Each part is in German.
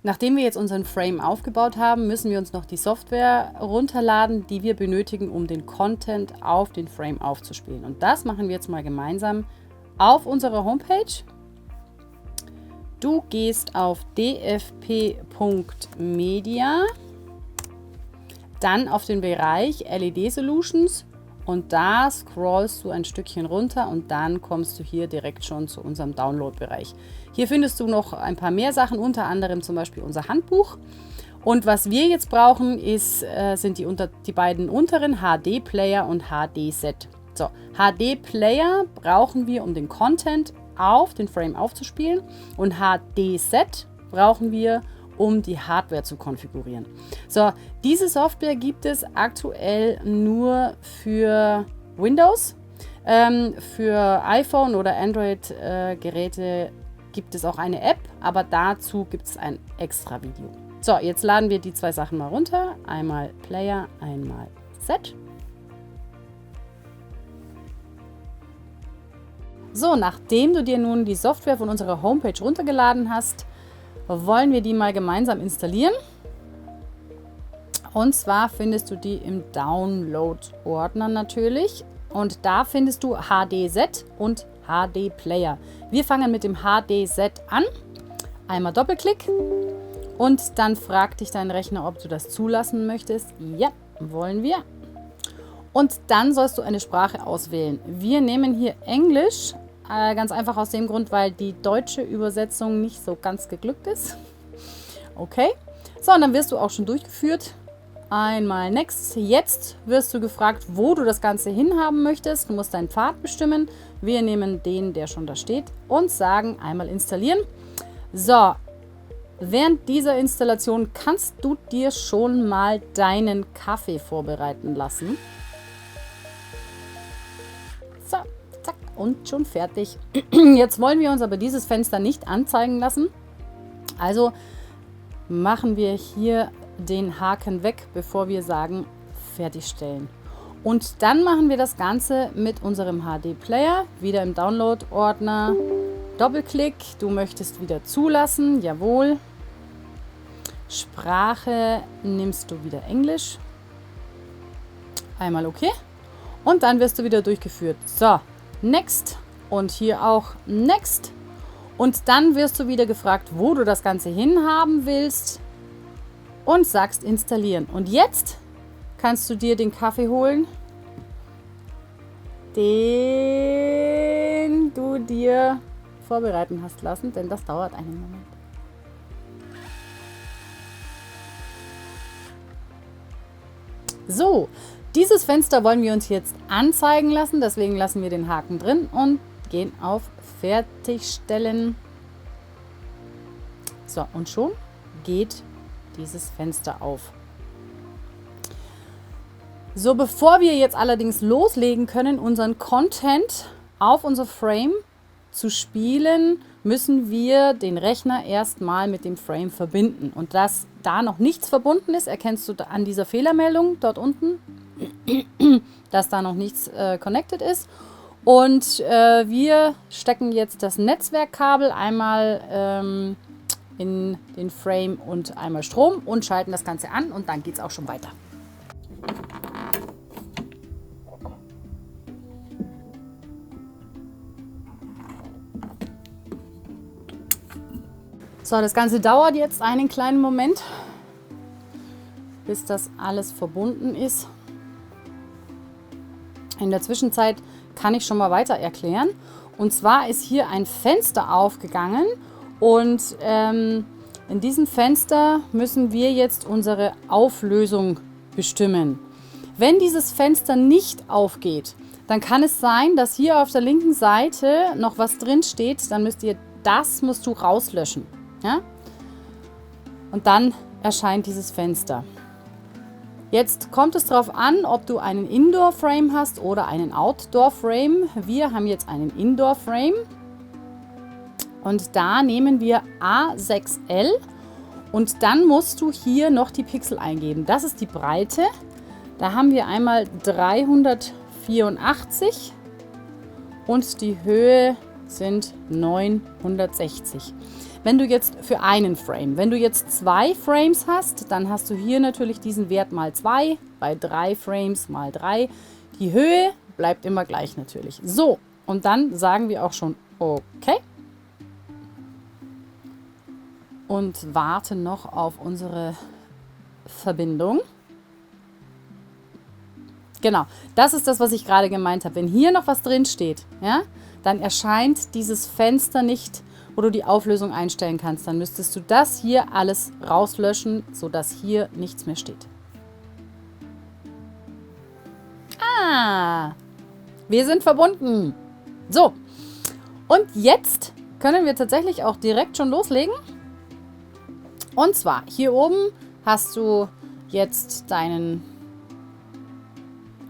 Nachdem wir jetzt unseren Frame aufgebaut haben, müssen wir uns noch die Software runterladen, die wir benötigen, um den Content auf den Frame aufzuspielen. Und das machen wir jetzt mal gemeinsam auf unserer Homepage. Du gehst auf dfp.media, dann auf den Bereich LED Solutions und da scrollst du ein Stückchen runter und dann kommst du hier direkt schon zu unserem Download-Bereich. Hier findest du noch ein paar mehr Sachen, unter anderem zum Beispiel unser Handbuch. Und was wir jetzt brauchen, sind die beiden unteren HD-Player und HD-Set. So, HD-Player brauchen wir, um den Content auf den Frame aufzuspielen, und HD-Set brauchen wir, um die Hardware zu konfigurieren. So, diese Software gibt es aktuell nur für Windows. Für iPhone oder Android-Geräte gibt es auch eine App, aber dazu gibt es ein extra Video. So, jetzt laden wir die zwei Sachen mal runter. Einmal Player, einmal Set. So, nachdem du dir nun die Software von unserer Homepage runtergeladen hast, wollen wir die mal gemeinsam installieren. Und zwar findest du die im Download-Ordner natürlich. Und da findest du HD-Set und HD-Player. Wir fangen mit dem HD-Set an. Einmal Doppelklick. Und dann fragt dich dein Rechner, ob du das zulassen möchtest. Ja, wollen wir. Und dann sollst du eine Sprache auswählen. Wir nehmen hier Englisch. Ganz einfach aus dem Grund, weil die deutsche Übersetzung nicht so ganz geglückt ist. Okay. So, und dann wirst du auch schon durchgeführt. Einmal Next. Jetzt wirst du gefragt, wo du das Ganze hinhaben möchtest. Du musst deinen Pfad bestimmen. Wir nehmen den, der schon da steht, und sagen einmal installieren. So, während dieser Installation kannst du dir schon mal deinen Kaffee vorbereiten lassen. So, zack, und schon fertig. Jetzt wollen wir uns aber dieses Fenster nicht anzeigen lassen. Also machen wir hier den Haken weg, bevor wir sagen fertigstellen. Und dann machen wir das Ganze mit unserem HD-Player, wieder im Download-Ordner. Doppelklick, du möchtest wieder zulassen, jawohl. Sprache nimmst du wieder Englisch. Einmal okay. Und dann wirst du wieder durchgeführt. So, Next und hier auch Next. Und dann wirst du wieder gefragt, wo du das Ganze hinhaben willst und sagst installieren. Und jetzt kannst du dir den Kaffee holen, den du dir vorbereiten hast lassen, denn das dauert einen Moment. So, dieses Fenster wollen wir uns jetzt anzeigen lassen, deswegen lassen wir den Haken drin und gehen auf Fertigstellen. So, und schon geht dieses Fenster auf. So, bevor wir jetzt allerdings loslegen können, unseren Content auf unser Frame zu spielen, müssen wir den Rechner erstmal mit dem Frame verbinden. Und dass da noch nichts verbunden ist, erkennst du an dieser Fehlermeldung dort unten, dass da noch nichts connected ist. Und wir stecken jetzt das Netzwerkkabel einmal in den Frame und einmal Strom und schalten das Ganze an und dann geht es auch schon weiter. So, das Ganze dauert jetzt einen kleinen Moment, bis das alles verbunden ist. In der Zwischenzeit kann ich schon mal weiter erklären. Und zwar ist hier ein Fenster aufgegangen und in diesem Fenster müssen wir jetzt unsere Auflösung bestimmen. Wenn dieses Fenster nicht aufgeht, dann kann es sein, dass hier auf der linken Seite noch was drin steht. Dann musst du rauslöschen. Ja? Und dann erscheint dieses Fenster. Jetzt kommt es darauf an, ob du einen Indoor-Frame hast oder einen Outdoor-Frame. Wir haben jetzt einen Indoor-Frame. Und da nehmen wir A6L. Und dann musst du hier noch die Pixel eingeben. Das ist die Breite. Da haben wir einmal 384 und die Höhe sind 960. wenn du jetzt für einen Frame, wenn du jetzt 2 Frames hast, dann hast du hier natürlich diesen Wert mal 2, bei 3 Frames mal 3. Die Höhe bleibt immer gleich natürlich. So, und dann sagen wir auch schon okay. Und warten noch auf unsere Verbindung. Genau, das ist das, was ich gerade gemeint habe. Wenn hier noch was drin steht, ja, dann erscheint dieses Fenster nicht, wo du die Auflösung einstellen kannst. Dann müsstest du das hier alles rauslöschen, sodass hier nichts mehr steht. Ah, wir sind verbunden. So, und jetzt können wir tatsächlich auch direkt schon loslegen. Und zwar, hier oben hast du jetzt deinen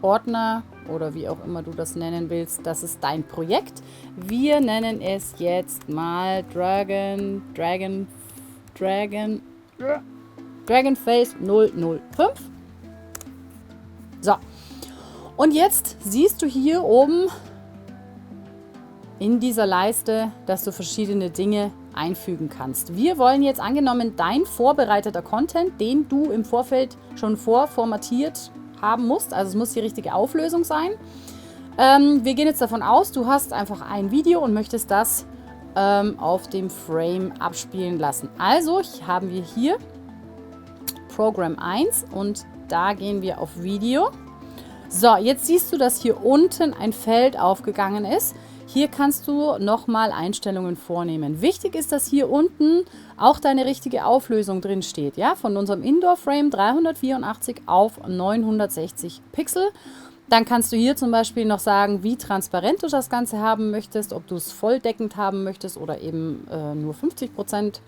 Ordner oder wie auch immer du das nennen willst. Das ist dein Projekt. Wir nennen es jetzt mal Dragonface 005. So, und jetzt siehst du hier oben in dieser Leiste, dass du verschiedene Dinge einfügen kannst. Wir wollen jetzt angenommen dein vorbereiteter Content, den du im Vorfeld schon vorformatiert haben musst, also es muss die richtige Auflösung sein. Wir gehen jetzt davon aus, du hast einfach ein Video und möchtest das auf dem Frame abspielen lassen. Also haben wir hier Program 1 und da gehen wir auf Video. So, jetzt siehst du, dass hier unten ein Feld aufgegangen ist. Hier kannst du nochmal Einstellungen vornehmen. Wichtig ist, dass hier unten auch deine richtige Auflösung drin steht. Ja? Von unserem Indoor-Frame 384 auf 960 Pixel. Dann kannst du hier zum Beispiel noch sagen, wie transparent du das Ganze haben möchtest, ob du es volldeckend haben möchtest oder eben nur 50%.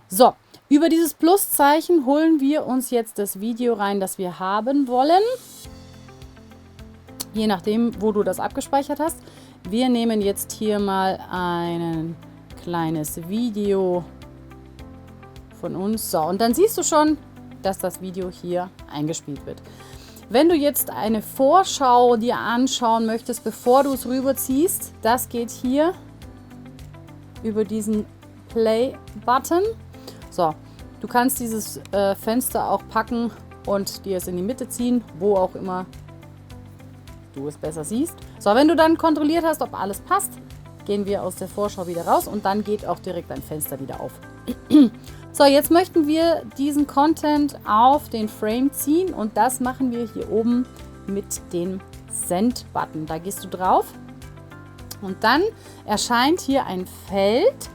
So, über dieses Pluszeichen holen wir uns jetzt das Video rein, das wir haben wollen. Je nachdem, wo du das abgespeichert hast. Wir nehmen jetzt hier mal ein kleines Video von uns. So, und dann siehst du schon, dass das Video hier eingespielt wird. Wenn du jetzt eine Vorschau dir anschauen möchtest, bevor du es rüberziehst, das geht hier über diesen Play-Button. So, du kannst dieses Fenster auch packen und dir es in die Mitte ziehen, wo auch immer du es besser siehst. So, wenn du dann kontrolliert hast, ob alles passt, gehen wir aus der Vorschau wieder raus und dann geht auch direkt dein Fenster wieder auf. So, jetzt möchten wir diesen Content auf den Frame ziehen und das machen wir hier oben mit dem Send-Button. Da gehst du drauf und dann erscheint hier ein Feld,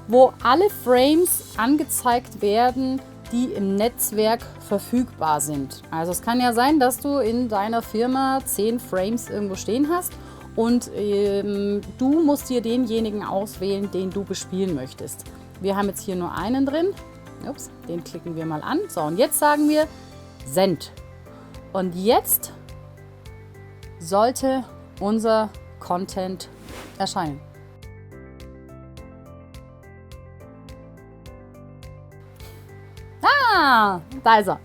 wo alle Frames angezeigt werden, die im Netzwerk verfügbar sind. Also es kann ja sein, dass du in deiner Firma 10 Frames irgendwo stehen hast und du musst dir denjenigen auswählen, den du bespielen möchtest. Wir haben jetzt hier nur einen drin. Ups, den klicken wir mal an. So, und jetzt sagen wir Send. Und jetzt sollte unser Content erscheinen. Da ist er.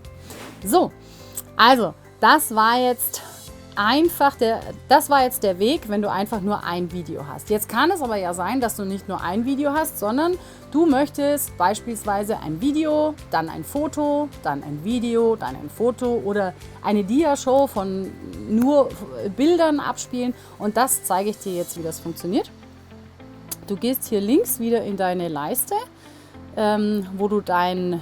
So, also das war jetzt der Weg, wenn du einfach nur ein Video hast. Jetzt kann es aber ja sein, dass du nicht nur ein Video hast, sondern du möchtest beispielsweise ein Video, dann ein Foto, dann ein Video, dann ein Foto oder eine Dia-Show von nur Bildern abspielen. Und das zeige ich dir jetzt, wie das funktioniert. Du gehst hier links wieder in deine Leiste, wo du dein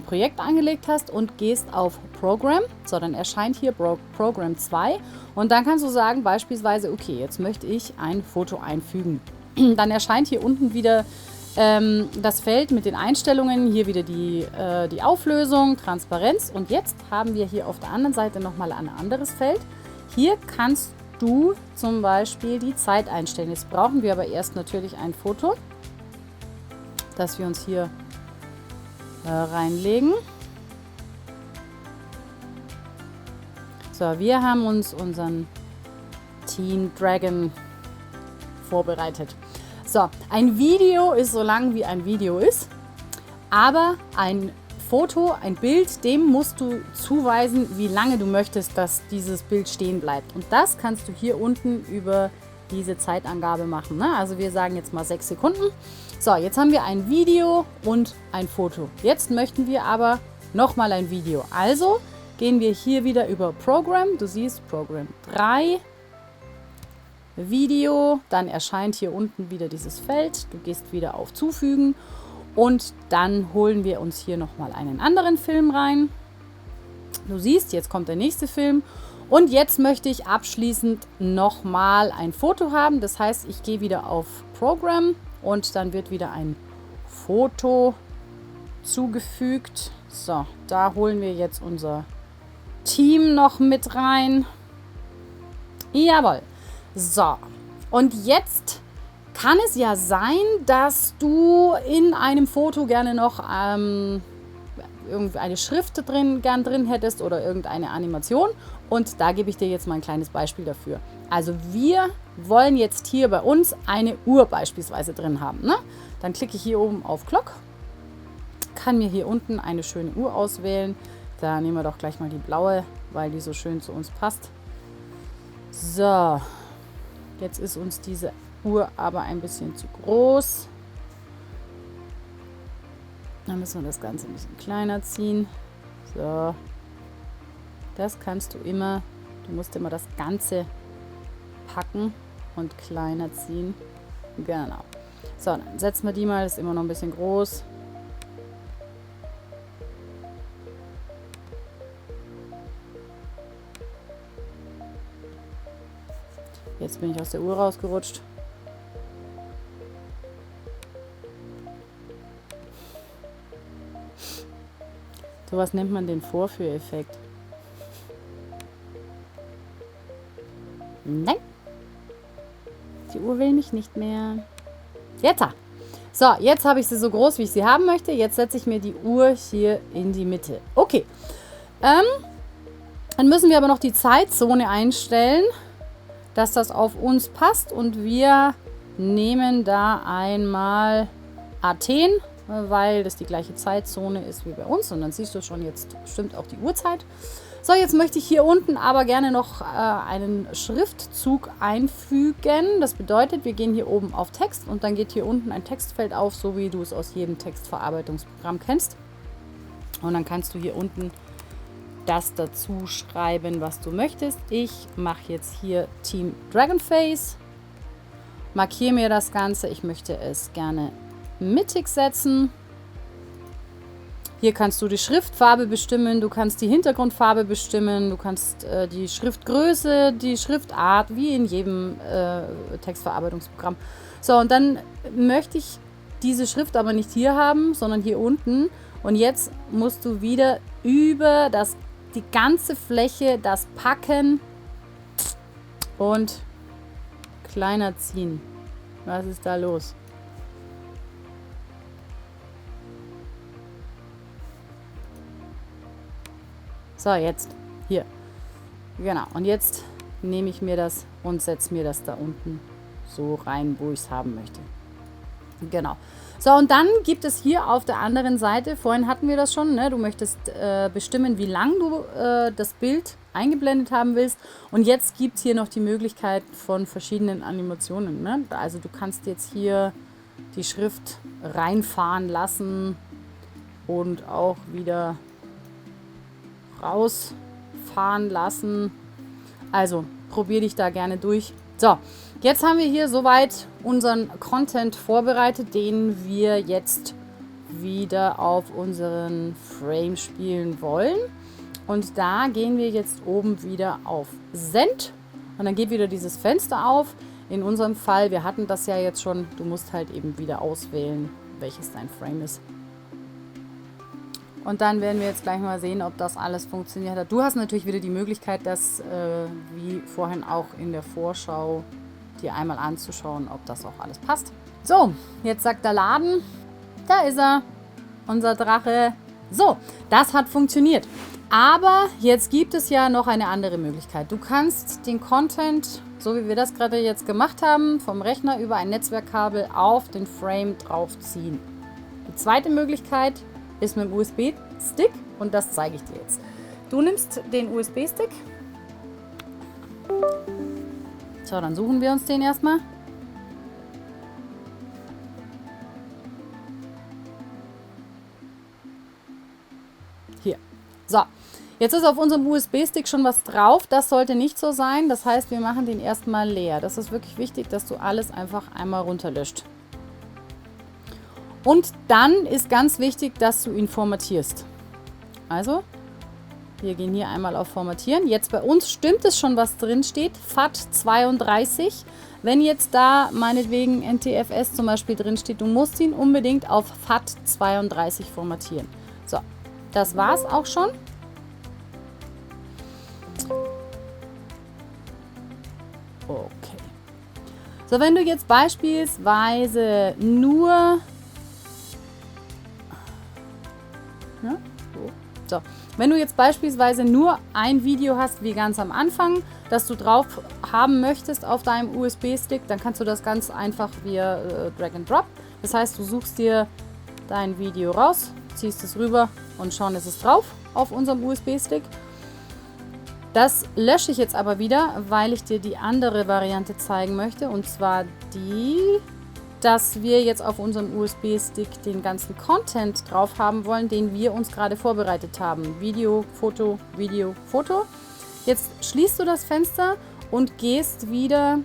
Projekt angelegt hast und gehst auf Program. So, dann erscheint hier Program 2 und dann kannst du sagen beispielsweise, okay, jetzt möchte ich ein Foto einfügen. Dann erscheint hier unten wieder das Feld mit den Einstellungen, hier wieder die Auflösung, Transparenz und jetzt haben wir hier auf der anderen Seite nochmal ein anderes Feld. Hier kannst du zum Beispiel die Zeit einstellen. Jetzt brauchen wir aber erst natürlich ein Foto, das wir uns hier reinlegen. So, wir haben uns unseren Team Dragon vorbereitet. So, ein Video ist so lang, wie ein Video ist, aber ein Foto, ein Bild, dem musst du zuweisen, wie lange du möchtest, dass dieses Bild stehen bleibt. Und das kannst du hier unten über diese Zeitangabe machen. Ne? Also wir sagen jetzt mal 6 Sekunden. So, jetzt haben wir ein Video und ein Foto. Jetzt möchten wir aber nochmal ein Video. Also gehen wir hier wieder über Program. Du siehst Program 3. Video. Dann erscheint hier unten wieder dieses Feld. Du gehst wieder auf Zufügen. Und dann holen wir uns hier nochmal einen anderen Film rein. Du siehst, jetzt kommt der nächste Film. Und jetzt möchte ich abschließend nochmal ein Foto haben. Das heißt, ich gehe wieder auf Program und dann wird wieder ein Foto zugefügt. So, da holen wir jetzt unser Team noch mit rein. Jawohl. So, und jetzt kann es ja sein, dass du in einem Foto gerne noch irgendeine Schrift gern drin hättest oder irgendeine Animation. Und da gebe ich dir jetzt mal ein kleines Beispiel dafür. Also wir wollen jetzt hier bei uns eine Uhr beispielsweise drin haben. Ne? Dann klicke ich hier oben auf Clock. Kann mir hier unten eine schöne Uhr auswählen. Da nehmen wir doch gleich mal die blaue, weil die so schön zu uns passt. So, jetzt ist uns diese Uhr aber ein bisschen zu groß. Dann müssen wir das Ganze ein bisschen kleiner ziehen. So, das kannst du immer. Du musst immer das Ganze packen und kleiner ziehen. Genau. So, dann setzen wir die mal. Das ist immer noch ein bisschen groß. Jetzt bin ich aus der Uhr rausgerutscht. So was nennt man den Vorführeffekt. Nein. Die Uhr will mich nicht mehr. Jetzt. So, jetzt habe ich sie so groß, wie ich sie haben möchte. Jetzt setze ich mir die Uhr hier in die Mitte. Okay. Dann müssen wir aber noch die Zeitzone einstellen, dass das auf uns passt. Und wir nehmen da einmal Athen, weil das die gleiche Zeitzone ist wie bei uns. Und dann siehst du schon, jetzt stimmt auch die Uhrzeit. So, jetzt möchte ich hier unten aber gerne noch einen Schriftzug einfügen. Das bedeutet, wir gehen hier oben auf Text und dann geht hier unten ein Textfeld auf, so wie du es aus jedem Textverarbeitungsprogramm kennst. Und dann kannst du hier unten das dazu schreiben, was du möchtest. Ich mache jetzt hier Team Dragonface, markiere mir das Ganze. Ich möchte es gerne mittig setzen. Hier kannst du die Schriftfarbe bestimmen, du kannst die Hintergrundfarbe bestimmen, du kannst die Schriftgröße, die Schriftart, wie in jedem Textverarbeitungsprogramm. So, und dann möchte ich diese Schrift aber nicht hier haben, sondern hier unten. Und jetzt musst du wieder über die ganze Fläche das packen und kleiner ziehen. Was ist da los? So, jetzt hier. Genau. Und jetzt nehme ich mir das und setze mir das da unten so rein, wo ich es haben möchte. Genau. So, und dann gibt es hier auf der anderen Seite, vorhin hatten wir das schon, ne? Du möchtest bestimmen, wie lang du das Bild eingeblendet haben willst. Und jetzt gibt es hier noch die Möglichkeit von verschiedenen Animationen. Ne? Also du kannst jetzt hier die Schrift reinfahren lassen und auch wieder rausfahren lassen. Also probier dich da gerne durch. So, jetzt haben wir hier soweit unseren Content vorbereitet, den wir jetzt wieder auf unseren Frame spielen wollen. Und da gehen wir jetzt oben wieder auf Send und dann geht wieder dieses Fenster auf. In unserem Fall, wir hatten das ja jetzt schon, du musst halt eben wieder auswählen, welches dein Frame ist. Und dann werden wir jetzt gleich mal sehen, ob das alles funktioniert hat. Du hast natürlich wieder die Möglichkeit, das wie vorhin auch in der Vorschau dir einmal anzuschauen, ob das auch alles passt. So, jetzt sagt der Laden, da ist er, unser Drache. So, das hat funktioniert. Aber jetzt gibt es ja noch eine andere Möglichkeit. Du kannst den Content, so wie wir das gerade jetzt gemacht haben, vom Rechner über ein Netzwerkkabel auf den Frame draufziehen. Die zweite Möglichkeit ist mit dem USB-Stick und das zeige ich dir jetzt. Du nimmst den USB-Stick. So, dann suchen wir uns den erstmal. Hier. So, jetzt ist auf unserem USB-Stick schon was drauf. Das sollte nicht so sein. Das heißt, wir machen den erstmal leer. Das ist wirklich wichtig, dass du alles einfach einmal runterlöscht. Und dann ist ganz wichtig, dass du ihn formatierst. Also, wir gehen hier einmal auf Formatieren. Jetzt bei uns stimmt es schon, was drin steht. FAT32. Wenn jetzt da meinetwegen NTFS zum Beispiel drin steht, du musst ihn unbedingt auf FAT32 formatieren. So, das war's auch schon. Okay. So, wenn du jetzt beispielsweise nur... Ja, so. Wenn du jetzt beispielsweise nur ein Video hast, wie ganz am Anfang, das du drauf haben möchtest auf deinem USB-Stick, dann kannst du das ganz einfach via Drag and Drop. Das heißt, du suchst dir dein Video raus, ziehst es rüber und schon ist es drauf auf unserem USB-Stick. Das lösche ich jetzt aber wieder, weil ich dir die andere Variante zeigen möchte. Und zwar die, dass wir jetzt auf unserem USB-Stick den ganzen Content drauf haben wollen, den wir uns gerade vorbereitet haben. Video, Foto, Video, Foto. Jetzt schließt du das Fenster und gehst wieder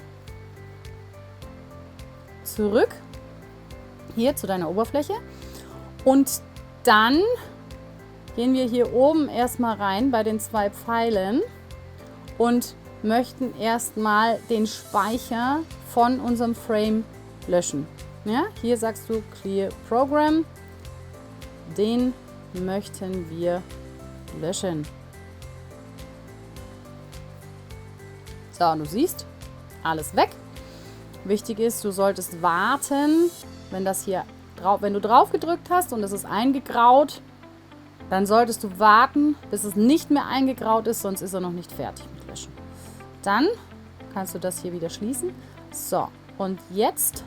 zurück hier zu deiner Oberfläche. Und dann gehen wir hier oben erstmal rein bei den 2 Pfeilen und möchten erstmal den Speicher von unserem Frame löschen. Ja, hier sagst du Clear Program. Den möchten wir löschen. So, und du siehst, alles weg. Wichtig ist, du solltest warten, wenn du drauf gedrückt hast und es ist eingegraut, dann solltest du warten, bis es nicht mehr eingegraut ist, sonst ist er noch nicht fertig mit Löschen. Dann kannst du das hier wieder schließen. So, und jetzt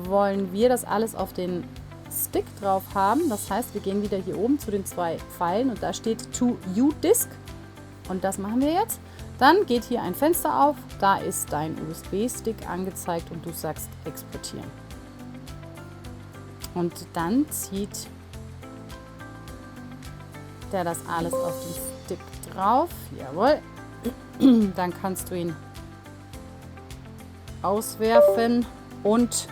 wollen wir das alles auf den Stick drauf haben. Das heißt, wir gehen wieder hier oben zu den 2 Pfeilen und da steht To U-Disk. Und das machen wir jetzt. Dann geht hier ein Fenster auf, da ist dein USB-Stick angezeigt und du sagst Exportieren. Und dann zieht der das alles auf den Stick drauf. Jawohl. Dann kannst du ihn auswerfen und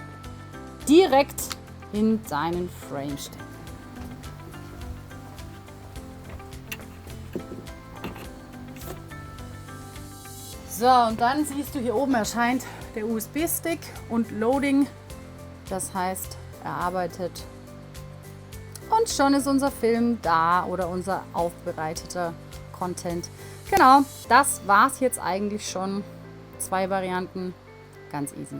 direkt in deinen Frame stecken. So, und dann siehst du, hier oben erscheint der USB-Stick und Loading. Das heißt, er arbeitet. Und schon ist unser Film da oder unser aufbereiteter Content. Genau, das war's jetzt eigentlich schon. 2 Varianten, ganz easy.